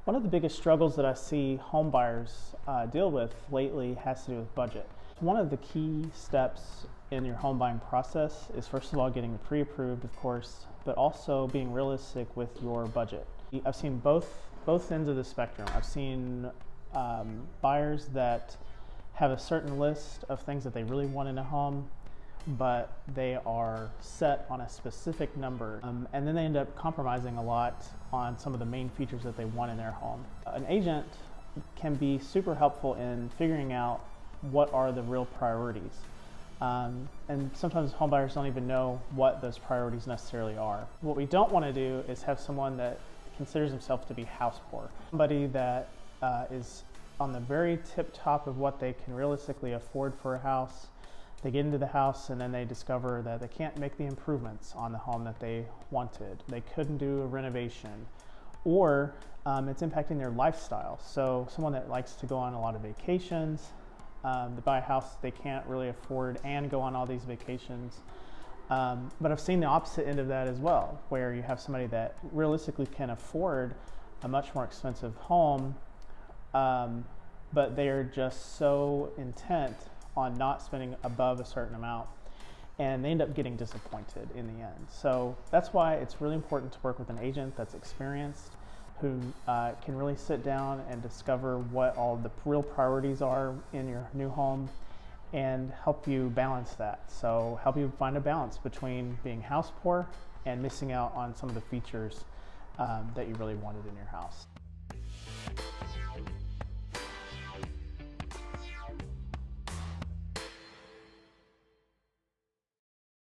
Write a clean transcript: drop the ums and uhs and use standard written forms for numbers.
One of the biggest struggles that I see home buyers deal with lately has to do with budget. One of the key steps in your home buying process is, first of all, getting it pre-approved, of course, but also being realistic with your budget. I've seen both ends of the spectrum. I've seen buyers that have a certain list of things that they really want in a home, but they are set on a specific number, and then they end up compromising a lot on some of the main features that they want in their home. An agent can be super helpful in figuring out what are the real priorities, and sometimes home buyers don't even know what those priorities necessarily are. What we don't want to do is have someone that considers himself to be house poor, somebody that is on the very tip top of what they can realistically afford for a house. They get into the house and then they discover that they can't make the improvements on the home that they wanted. They couldn't do a renovation, or it's impacting their lifestyle. So someone that likes to go on a lot of vacations, they buy a house they can't really afford and go on all these vacations. But I've seen the opposite end of that as well, where you have somebody that realistically can afford a much more expensive home, but they're just so intent on not spending above a certain amount, and they end up getting disappointed in the end. So that's why it's really important to work with an agent that's experienced, who can really sit down and discover what all the real priorities are in your new home and help you balance that. So help you find a balance between being house poor and missing out on some of the features that you really wanted in your house.